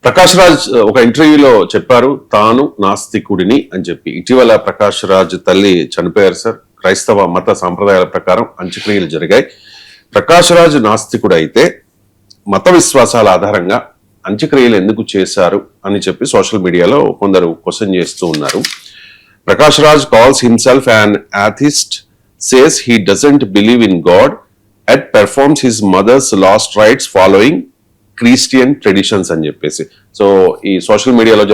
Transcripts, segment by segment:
ప్రకాష్ రాజ్ ఒక ఇంటర్వ్యూలో చెప్పారు తాను నాస్తికుడిని అని చెప్పి. ఇటీవల ప్రకాష్ రాజ్ తల్లి చనిపోయారు సార్. క్రైస్తవ మత సాంప్రదాయాల ప్రకారం అంత్యక్రియలు జరిగాయి. ప్రకాష్ రాజ్ నాస్తికుడు అయితే మత విశ్వాసాల ఆధారంగా అంత్యక్రియలు ఎందుకు చేశారు అని చెప్పి సోషల్ మీడియాలో కొందరు క్వశ్చన్ చేస్తూ ఉన్నారు. Prakash Raj calls himself an atheist, says he doesn't believe in God, yet performs his mother's last rites following Christian traditions అని చెప్పేసి. సో ఈ సోషల్ మీడియాలో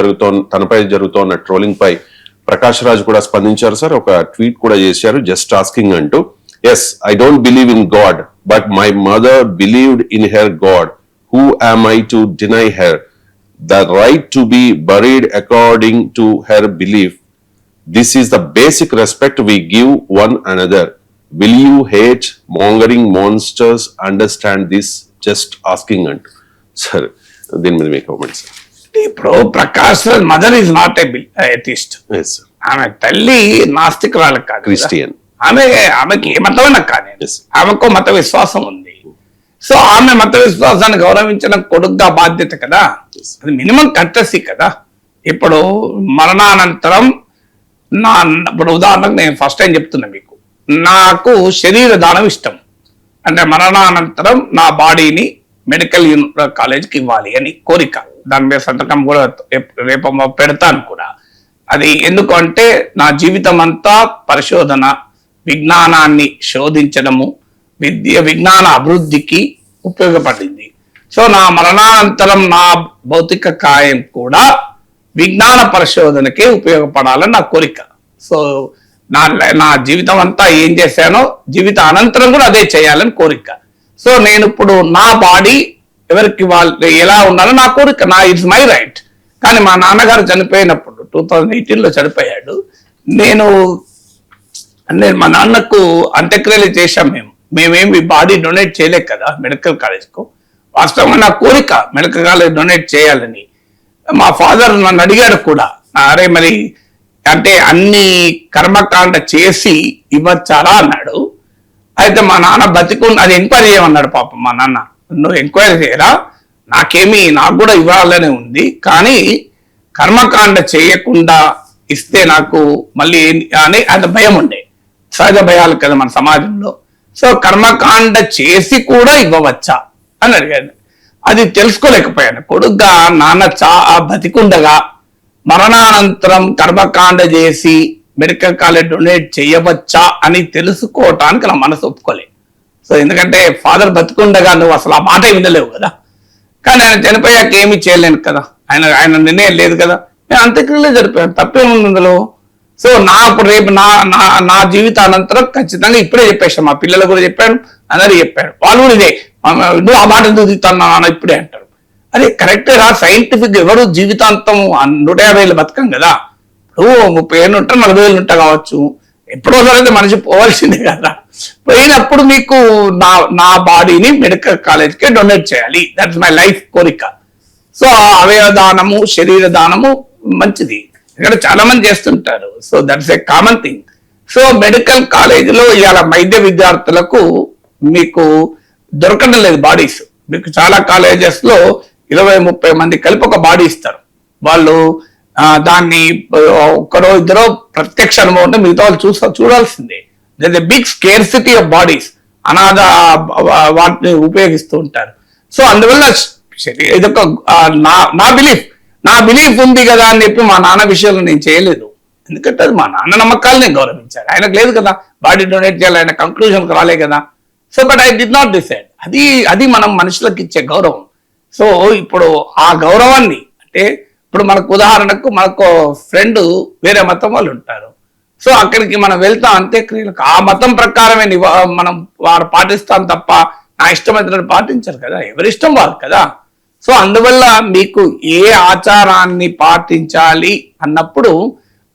తనపై జరుగుతున్న ట్రోలింగ్ పై ప్రకాష్ రాజ్ కూడా స్పందించారు సార్. ఒక ట్వీట్ కూడా చేశారు, జస్ట్ ఆస్కింగ్ అంటూ. Yes, I don't believe in God, but my mother believed in her God. Who am I to deny her the right to be buried according to her belief? This is the basic respect we give one another. Will you hate mongering monsters understand this? Just asking అంటూ. Sir దీని మీద మీ comments. ఇప్పుడు Prakash Raj mother is not atheist. ఆమె తల్లి నాస్తికురాలు కాదు, Christian. ఆమెకి ఏ మతమైనా కానీ ఆమెకు మత విశ్వాసం ఉంది. సో ఆమె మత విశ్వాసాన్ని గౌరవించడం కొడుకుగా బాధ్యత కదా, అది మినిమం కర్టసీ కదా. ఇప్పుడు మరణానంతరం ఇప్పుడు ఉదాహరణకు నేను ఫస్ట్ టైం చెప్తున్నా మీకు, నాకు శరీర దానం ఇష్టం. అంటే మరణానంతరం నా బాడీని మెడికల్ కాలేజ్కి ఇవ్వాలి అని కోరిక. దాని మీద సంతకం కూడా రేపు పెడతాను కూడా. అది ఎందుకు అంటే నా జీవితం అంతా పరిశోధన, విజ్ఞానాన్ని శోధించడము, విజ్ఞాన అభివృద్ధికి ఉపయోగపడింది. సో నా మరణానంతరం నా భౌతిక కాయం కూడా విజ్ఞాన పరిశోధనకే ఉపయోగపడాలని నా కోరిక. సో నా జీవితం అంతా ఏం చేశానో జీవిత అనంతరం కూడా అదే చేయాలని కోరిక. సో నేను ఇప్పుడు నా బాడీ ఎవరికి వాళ్ళు ఎలా ఉండాలో నా కోరిక, ఇట్స్ మై రైట్. కానీ మా నాన్నగారు చనిపోయినప్పుడు 2018లో చనిపోయాడు. నేను మా నాన్నకు అంత్యక్రియలు చేశాం. మేమేమి బాడీ డొనేట్ చేయలేక కదా మెడికల్ కాలేజ్కు. వాస్తవంగా నా కోరిక మెడికల్ కాలేజ్ డొనేట్ చేయాలని. మా ఫాదర్ నన్ను అడిగాడు కూడా, అరే మరి అంటే అన్ని కర్మకాండ చేసి ఇవ్వచ్చారా అన్నాడు. అయితే మా నాన్న అది ఎంక్వైరీ చేయమన్నాడు. పాపం మా నాన్న, నువ్వు ఎంక్వైరీ చేయరా, నాకు కూడా ఇవ్వాలనే ఉంది, కానీ కర్మకాండ చేయకుండా ఇస్తే నాకు మళ్ళీ అని అది భయం ఉండే. సహజ భయాలు కదా మన సమాజంలో. సో కర్మకాండ చేసి కూడా ఇవ్వవచ్చా అని అడిగాను. అది తెలుసుకోలేకపోయాను. కొడుగ్గా నాన్న బతికుండగా మరణానంతరం కర్మకాండ చేసి మెడికల్ కాలేజ్ డొనేట్ చేయవచ్చా అని తెలుసుకోవటానికి నా మనసు ఒప్పుకోలే. సో ఎందుకంటే ఫాదర్ బతికుండగా నువ్వు అసలు ఆ మాట వినలేవు కదా. కానీ ఆయన చనిపోయాక ఏమీ చేయలేను కదా, ఆయన నిర్ణయం లేదు కదా. నేను అంత్యక్రియలే జరిపాను, తప్పేముంది అందులో. సో ఇప్పుడు రేపు నా జీవితానంతరం ఖచ్చితంగా ఇప్పుడే చెప్పేసాను, మా పిల్లలు కూడా చెప్పాను, అందరూ చెప్పారు. వాళ్ళు కూడా ఇదే, నువ్వు ఆ మాట ఎందుకు తీస్తాను నాన్న ఇప్పుడే అంటారు. అదే కరెక్టే రా, సైంటిఫిక్ ఎవరు జీవితాంతం 150 ఏళ్ళు బతకం కదా. ఇప్పుడు 30 ఏళ్ళు ఉంటా, 40 ఏళ్ళు ఉంటా కావచ్చు. ఎప్పుడో సరైతే మనిషి పోవాల్సిందే కదా. పోయినప్పుడు మీకు నా బాడీని మెడికల్ కాలేజ్కి డొనేట్ చేయాలి, దట్స్ మై లైఫ్ కోరిక. సో అవయవ దానము, శరీర దానము మంచిది, ఇక్కడ చాలా మంది చేస్తుంటారు. So that's a common thing. So medical కాలేజీలో ఇవాళ వైద్య విద్యార్థులకు మీకు దొరకడం లేదు బాడీస్. మీకు చాలా కాలేజెస్ లో 20-30 మంది కలిపి ఒక బాడీ ఇస్తారు. వాళ్ళు దాన్ని ఒక్కరో ఇద్దరో ప్రత్యక్ష అనుభవం ఉంటే మిగతా వాళ్ళు చూడాల్సిందే. There is a big scarcity of bodies. అనాథ వాటిని ఉపయోగిస్తూ ఉంటారు. సో అందువల్ల ఇదొక నా బిలీఫ్ ఉంది కదా అని చెప్పి మా నాన్న విషయంలో నేను చేయలేదు. ఎందుకంటే అది మా నాన్న నమ్మకాలు నేను గౌరవించాను. ఆయనకు లేదు కదా బాడీ డొనేట్ చేయాలి, ఆయన కంక్లూజన్కి రాలే కదా. So but I did not decide. అది మనం మనుషులకు ఇచ్చే గౌరవం. సో ఇప్పుడు ఆ గౌరవాన్ని అంటే ఇప్పుడు మనకు ఉదాహరణకు మనకు ఫ్రెండ్ వేరే మతం వాళ్ళు ఉంటారు. సో అక్కడికి మనం వెళ్తాం అంత్యక్రియలకు, ఆ మతం ప్రకారమే మనం వారు పాటిస్తాం తప్ప నా ఇష్టమైతే పాటించారు కదా, ఎవరిష్టం వారు కదా. సో అందువల్ల మీకు ఏ ఆచారాన్ని పాటించాలి అన్నప్పుడు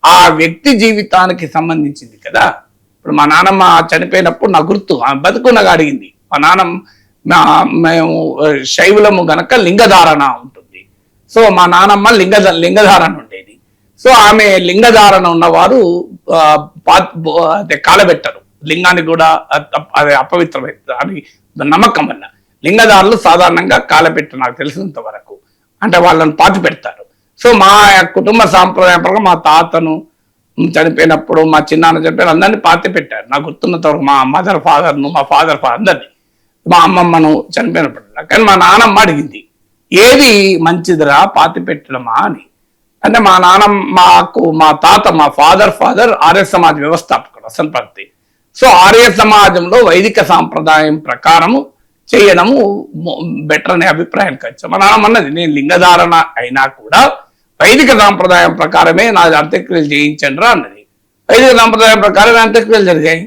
ఆ వ్యక్తి జీవితానికి సంబంధించింది కదా. ఇప్పుడు మా నాన్నమ్మ చనిపోయినప్పుడు నా గుర్తు, ఆమె బతుకున్నగా అడిగింది. మా మేము శైవులము గనక లింగధారణ ఉంటుంది. సో మా నానమ్మ లింగధారణ ఉండేది. సో ఆమె లింగధారణ ఉన్నవారు కాలబెట్టరు, లింగాన్ని కూడా అది అపవిత్రమైంది అని నమ్మకం వల్ల లింగదారులు సాధారణంగా కాలపెట్టు నాకు తెలిసినంత వరకు. అంటే వాళ్ళని పాతి పెడతారు. సో మా కుటుంబ సాంప్రదాయం ప్రకారం మా తాతను చనిపోయినప్పుడు, మా చిన్నాన్న చనిపోయిన అందరినీ పాతి పెట్టారు. నాకు గుర్తున్నంత వరకు మా మదర్ ఫాదర్ను, మా ఫాదర్ అందరినీ, మా అమ్మమ్మను చనిపోయినప్పుడు. కానీ మా నాన్నమ్మ అడిగింది, ఏది మంచిదిరా పాతి పెట్టడమా అని. అంటే మా మా తాత, మా ఫాదర్ ఆర్య సమాజ్ వ్యవస్థాపకుడు అసంపర్తి. సో ఆర్య సమాజంలో వైదిక సాంప్రదాయం ప్రకారము చేయడము బెటర్ అనే అభిప్రాయానికి వచ్చాం. మా నాన్నమ్మ అన్నది, నేను లింగధారణ అయినా కూడా వైదిక సాంప్రదాయం ప్రకారమే నాది అంత్యక్రియలు చేయించండి అన్నది. వైదిక సాంప్రదాయం ప్రకారమే అంత్యక్రియలు జరిగాయి.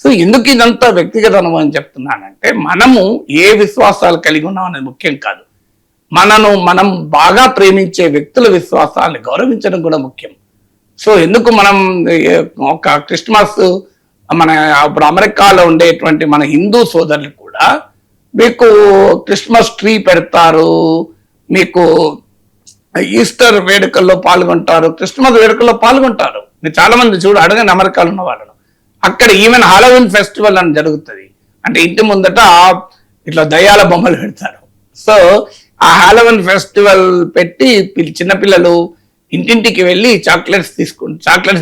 సో ఎందుకు ఇదంతా వ్యక్తిగత అనుభవం చెప్తున్నానంటే, మనము ఏ విశ్వాసాలు కలిగి ఉన్నాం అనేది ముఖ్యం కాదు. మనం బాగా ప్రేమించే వ్యక్తుల విశ్వాసాలను గౌరవించడం కూడా ముఖ్యం. సో ఎందుకు మనం ఒక క్రిస్మస్, మన ఇప్పుడు అమెరికాలో ఉండేటువంటి మన హిందూ సోదరులు కూడా మీకు క్రిస్మస్ ట్రీ పెడతారు, మీకు ఈస్టర్ వేడుకల్లో పాల్గొంటారు, క్రిస్మస్ వేడుకల్లో పాల్గొంటారు. మీరు చాలా మంది అడగండి అమెరికాలో ఉన్న వాళ్ళను. అక్కడ ఈవెన్ హాలోవిన్ ఫెస్టివల్ అని జరుగుతుంది. అంటే ఇంటి ముందట ఇట్లా దయ్యాల బొమ్మలు పెడతారు. సో ఆ హాలోవిన్ ఫెస్టివల్ పెట్టి చిన్నపిల్లలు ఇంటింటికి వెళ్ళి చాక్లెట్స్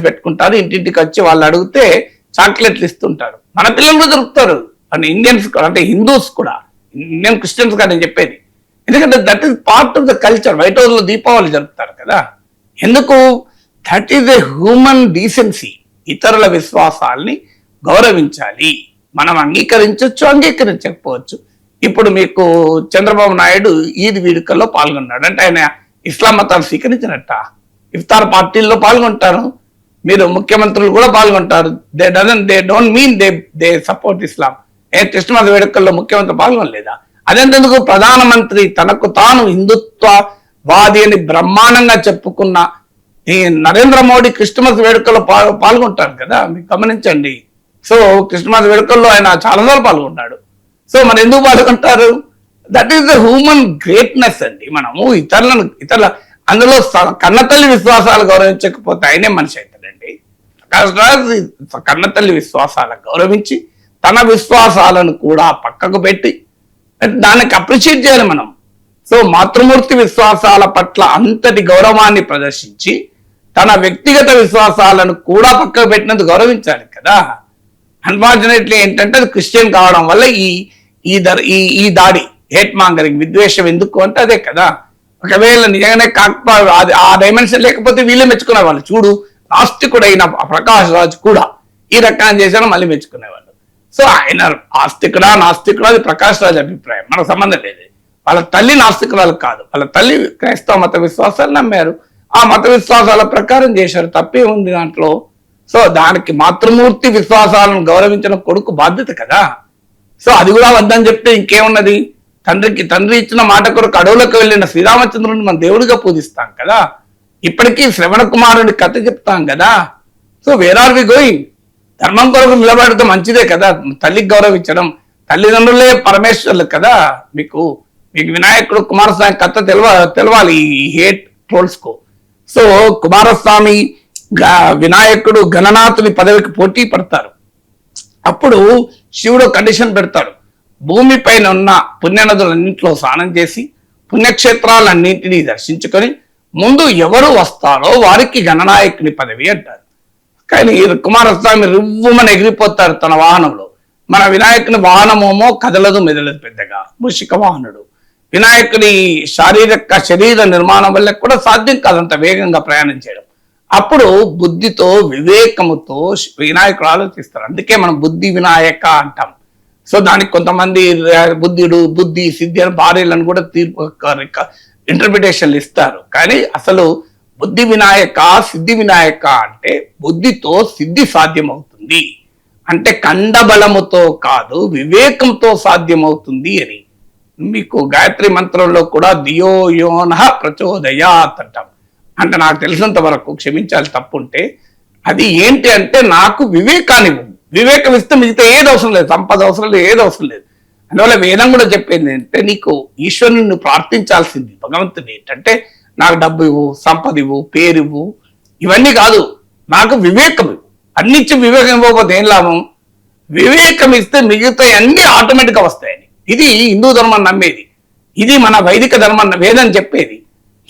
పెట్టుకుంటారు. ఇంటింటికి వచ్చి వాళ్ళు అడిగితే చాక్లెట్లు ఇస్తుంటారు. మన పిల్లలు కూడా దొరుకుతారు, అంటే ఇండియన్స్ అంటే హిందూస్ కూడా, ఇండియన్ క్రిస్టియన్స్ కూడా నేను చెప్పేది. ఎందుకంటే that is part of the culture. White house లో దీపావళి జరుపుతారు కదా, ఎందుకు? That is a human decency. ఇతరుల విశ్వాసాల్ని గౌరవించాలి. మనం అంగీకరించవచ్చు, అంగీకరించకపోవచ్చు. ఇప్పుడు మీకు చంద్రబాబు నాయుడు ఈద్ వేడుకల్లో పాల్గొన్నాడు అంటే ఆయన ఇస్లాం మతాన్ని స్వీకరించినట్ట. ఇఫ్తార్ పార్టీల్లో పాల్గొంటారు, మీరు ముఖ్యమంత్రులు కూడా పాల్గొంటారు. They don't mean they support Islam. Christmas వేడుకల్లో ముఖ్యమంత్రి పాల్గొనలేదా? అదేందుకు? ప్రధానమంత్రి తనకు తాను హిందుత్వవాది అని బ్రహ్మాండంగా చెప్పుకున్న ఈ నరేంద్ర మోడీ క్రిస్మస్ వేడుకల్లో పాల్గొంటారు కదా, మీరు గమనించండి. సో క్రిస్మస్ వేడుకల్లో ఆయన చాలాసార్లు పాల్గొన్నాడు. సో మరి ఎందుకు పాల్గొంటారు? That is the human greatness అండి. మనము ఇతరుల అందులో కన్నతల్లి విశ్వాసాలు గౌరవించకపోతే ఆయనే మనిషి అవుతాడండి. కన్నతల్లి విశ్వాసాలను గౌరవించి తన విశ్వాసాలను కూడా పక్కకు పెట్టి దానికి అప్రిషియేట్ చేయాలి మనం. సో మాతృమూర్తి విశ్వాసాల పట్ల అంతటి గౌరవాన్ని ప్రదర్శించి తన వ్యక్తిగత విశ్వాసాలను కూడా పక్కకు పెట్టినందుకు గౌరవించాలి కదా. అన్ఫార్చునేట్లీ ఏంటంటే అది క్రిస్టియన్ కావడం వల్ల ఈ దాడి, హేట్ మాంగరింగ్, విద్వేషం ఎందుకు అంటే అదే కదా. ఒకవేళ నిజంగానే ఆ డైమెన్షన్ లేకపోతే వీళ్ళే మెచ్చుకునేవాళ్ళు. చూడు, నాస్తికుడైన ప్రకాష్ రాజ్ కూడా ఈ రకాన్ని చేశాను మళ్ళీ మెచ్చుకునేవాళ్ళు. సో ఆయన ఆస్తికుడా నాస్తికుడా అది ప్రకాష్ రాజ్ అభిప్రాయం, మనకు సంబంధం లేదు. వాళ్ళ తల్లి నాస్తికురాలు కాదు, వాళ్ళ తల్లి క్రైస్తవ మత విశ్వాసాలు నమ్మారు, ఆ మత విశ్వాసాల ప్రకారం చేశారు, తప్పే ఉంది దాంట్లో. సో దానికి మాతృమూర్తి విశ్వాసాలను గౌరవించిన కొడుకు బాధ్యత కదా. సో అది కూడా వద్దని చెప్తే ఇంకేమున్నది? తండ్రి ఇచ్చిన మాట కొరకు అడవులకు వెళ్ళిన శ్రీరామచంద్రుని మనం దేవుడిగా పూజిస్తాం కదా. ఇప్పటికీ శ్రవణ కుమారుని కథ చెప్తాం కదా. So where are we going? ధర్మం కొరకు నిలబడితే మంచిదే కదా. తల్లికి గౌరవించడం, తల్లిదండ్రులే పరమేశ్వర్లు కదా. మీకు వినాయకుడు కుమారస్వామి కథ తెలవాలి ఈ హేట్ ట్రోల్స్ కు. సో కుమారస్వామి వినాయకుడు గణనాథుని పదవికి పోటీ పడతారు. అప్పుడు శివుడు కండిషన్ పెడతాడు, భూమి పైన ఉన్న పుణ్యనదులన్నింటిలో స్నానం చేసి పుణ్యక్షేత్రాలన్నింటినీ దర్శించుకొని ముందు ఎవరు వస్తారో వారికి గణనాయకుని పదవి అంటారు. కానీ కుమారస్వామి రువ్వుమని ఎగిరిపోతారు తన వాహనంలో. మన వినాయకుని వాహనమేమో కదలదు మెదలదు, పెద్దగా మూషిక వాహనుడు. వినాయకుని శరీర నిర్మాణం వల్ల కూడా సాధ్యం కాదంత వేగంగా ప్రయాణం చేయడం. అప్పుడు బుద్ధితో వివేకముతో వినాయకుడు ఆలోచిస్తారు. అందుకే మనం బుద్ధి వినాయక అంటాం. సో దానికి కొంతమంది బుద్ధి సిద్ధి అని భార్యలను కూడా ఇంటర్ప్రిటేషన్లు ఇస్తారు. కానీ అసలు బుద్ధి వినాయక సిద్ధి వినాయక అంటే బుద్ధితో సిద్ధి సాధ్యమవుతుంది అంటే కండబలముతో కాదు వివేకంతో సాధ్యమవుతుంది అని. మీకు గాయత్రి మంత్రంలో కూడా ధియో యోనః ప్రచోదయాత్ అంటాం. అంటే నాకు తెలిసినంత వరకు, క్షమించాలి తప్పుంటే, అది ఏంటి అంటే నాకు వివేకాన్ని, వివేకం ఇస్తే మిగతా ఏది అవసరం లేదు, సంపద అవసరం లేదు, ఏది అవసరం లేదు. అందువల్ల వేదం కూడా చెప్పింది అంటే నీకు ఈశ్వరుని నువ్వు ప్రార్థించాల్సింది భగవంతుని ఏంటంటే నాకు డబ్బు ఇవ్వు, సంపద ఇవ్వు, పేరు ఇవ్వు, ఇవన్నీ కాదు, నాకు వివేకం ఇవ్వు. అన్నిచ్చి వివేకం ఇవ్వకపోతే ఏం లాభం? వివేకం ఇస్తే మిగతా అన్ని ఆటోమేటిక్గా వస్తాయని. ఇది హిందూ ధర్మం నమ్మేది, ఇది మన వైదిక ధర్మం వేదం చెప్పేది.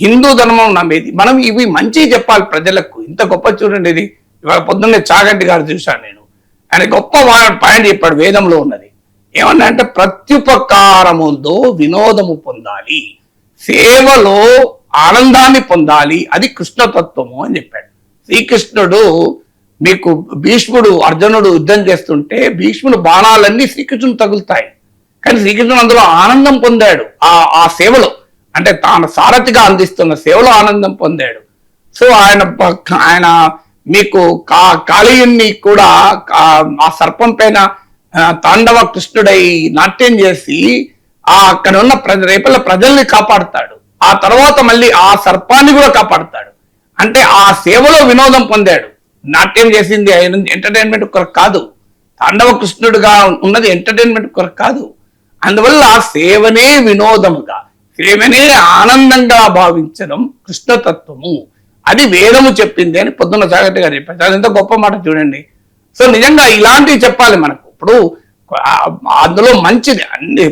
హిందూ ధర్మం నమ్మేది. మనం ఇవి మంచి చెప్పాలి ప్రజలకు. ఇంత గొప్ప చూడండి, ఇది ఇవాళ పొద్దున్నే చాగంటి గారు చూశాను నేను. ఆయన గొప్ప పాయింట్ చెప్పాడు, వేదంలో ఉన్నది ఏమన్నా అంటే ప్రత్యుపకారముందో వినోదము పొందాలి, సేవలో ఆనందాన్ని పొందాలి, అది కృష్ణతత్వము అని చెప్పాడు. శ్రీకృష్ణుడు మీకు భీష్ముడు అర్జునుడు యుద్ధం చేస్తుంటే భీష్ముడు బాణాలన్నీ శ్రీకృష్ణుడు తగులుతాయి, కానీ శ్రీకృష్ణుడు అందులో ఆనందం పొందాడు. ఆ సేవలో అంటే తాను సారథిగా అందిస్తున్న సేవలో ఆనందం పొందాడు. సో ఆయన మీకు కాళీయుణ్ణి కూడా ఆ సర్పం పైన తాండవ కృష్ణుడై నాట్యం చేసి అక్కడ ఉన్న రేపల్ల ప్రజల్ని కాపాడుతాడు. ఆ తర్వాత మళ్ళీ ఆ సర్పాన్ని కూడా కాపాడుతాడు. అంటే ఆ సేవలో వినోదం పొందాడు. నాట్యం చేసింది ఎంటర్టైన్మెంట్ కొరకు కాదు, తాండవ కృష్ణుడుగా ఉన్నది ఎంటర్టైన్మెంట్ కొరకు కాదు. అందువల్ల సేవనే వినోదముగా, సేవనే ఆనందంగా భావించడం కృష్ణతత్వము, అది వేదము చెప్పింది అని పొద్దున్న జాగ్రత్తగా చెప్పారు. అది ఎంత గొప్ప మాట చూడండి. సో నిజంగా ఇలాంటివి చెప్పాలి మనకు. ఇప్పుడు అందులో మంచిది, అన్ని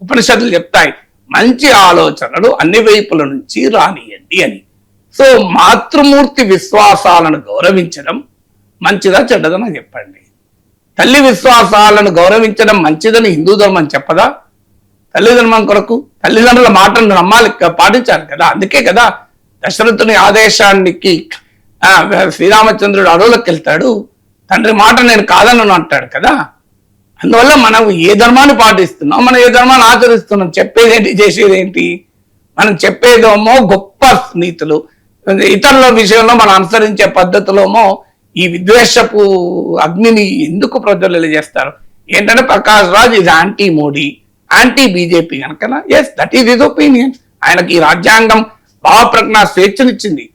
ఉపనిషత్తులు చెప్తాయి, మంచి ఆలోచనలు అన్ని వైపుల నుంచి రానియండి అని. సో మాతృమూర్తి విశ్వాసాలను గౌరవించడం మంచిదా చెడ్డదా నాకు చెప్పండి. తల్లి విశ్వాసాలను గౌరవించడం మంచిదని హిందూ ధర్మం చెప్పదా? తల్లిదండ్రుల కొరకు తల్లిదండ్రుల మాటలను నమ్మాలి, పాటించాలి కదా. అందుకే కదా దశరథుని ఆదేశానికి శ్రీరామచంద్రుడు అడవులకు వెళ్తాడు, తండ్రి మాట నేను కాదనను అంటాడు కదా. అందువల్ల మనం ఏ ధర్మాన్ని పాటిస్తున్నాం, మనం ఏ ధర్మాన్ని ఆచరిస్తున్నాం, చెప్పేదేంటి చేసేదేంటి? మనం చెప్పేదేమో గొప్ప నీతులు, ఇతరుల విషయంలో మనం అనుసరించే పద్ధతిలోమో ఈ విద్వేషపు అగ్నిని ఎందుకు ప్రజ్వలన చేస్తారు? ఏంటంటే ప్రకాష్ రాజ్ ఇది యాంటీ మోడీ, యాంటీ బీజేపీ కనుక yes that is his opinion. ఆయనకి ఈ రాజ్యాంగం భావప్రజ్ఞ స్వేచ్ఛనిచ్చింది.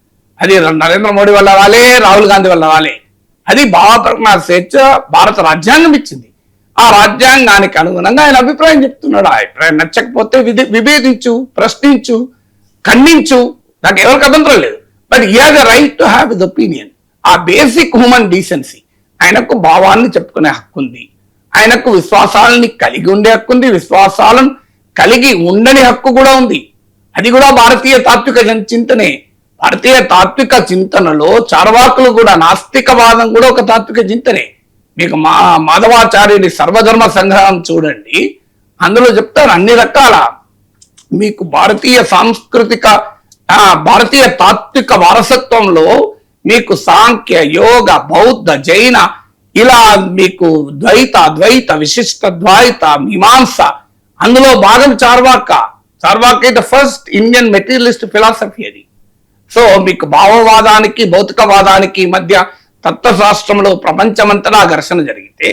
అది నరేంద్ర మోడీ వల్ల రాలే, రాహుల్ గాంధీ వల్ల రాలే, అది భావప్రజ్ఞ స్వేచ్ఛ భారత రాజ్యాంగం ఇచ్చింది. ఆ రాజ్యాంగానికి అనుగుణంగా ఆయన అభిప్రాయం చెప్తున్నాడు. ఆ అభిప్రాయం నచ్చకపోతే విభేదించు, ప్రశ్నించు, ఖండించు, నాకు ఎవరికి అభ్యంతరం లేదు. But he has a right to have his opinion. ఆ బేసిక్ హ్యూమన్ డీసెన్సీ, ఆయనకు భావాన్ని చెప్పుకునే హక్కు ఉంది, ఆయనకు విశ్వాసాలని కలిగి ఉండే హక్కు ఉంది, విశ్వాసాలను కలిగి ఉండని హక్కు కూడా ఉంది. అది కూడా భారతీయ తాత్విక చింతనే. భారతీయ తాత్విక చింతనలో చార్వాకులు కూడా, నాస్తికవాదం కూడా ఒక తాత్విక చింతనే. మీకు మాధవాచార్యుని సర్వధర్మ సంగ్రహం చూడండి, అందులో చెప్తారు అన్ని రకాల మీకు భారతీయ సాంస్కృతిక భారతీయ తాత్విక వారసత్వంలో మీకు సాంఖ్య, యోగ, బౌద్ధ, జైన ఇలా మీకు ద్వైత, అద్వైత, విశిష్ట ద్వైత, మీమాంస, అందులో భాగం Charvaka is the first Indian materialist philosophy అది. సో మీకు భావవాదానికి భౌతికవాదానికి మధ్య తత్వశాస్త్రంలో ప్రపంచమంతటా ఘర్షణ జరిగితే,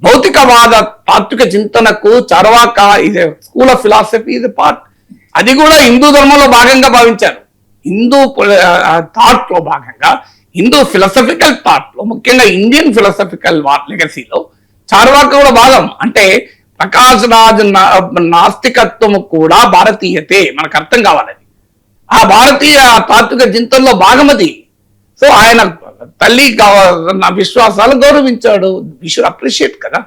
భౌతికవాద తాత్విక చింతనకు చార్వాక ఇది స్కూల్ ఆఫ్ ఫిలాసఫీ ఇది పార్ట్. అది కూడా హిందూ ధర్మంలో భాగంగా భావించారు. హిందూ థాట్ లో భాగంగా, హిందూ ఫిలాసఫికల్ థాట్ లో, ముఖ్యంగా ఇండియన్ ఫిలాసఫికల్ లెగసీలో చార్వాక కూడా భాగం. అంటే ప్రకాష్ రాజ్ నాస్తికత్వము కూడా భారతీయతే, మనకు అర్థం కావాలని. ఆ భారతీయ తాత్విక చింతనలో భాగం అది. సో ఆయన తల్లి విశ్వాసాలు గౌరవించాడు. వి షుడ్ అప్రిషియేట్ కదా.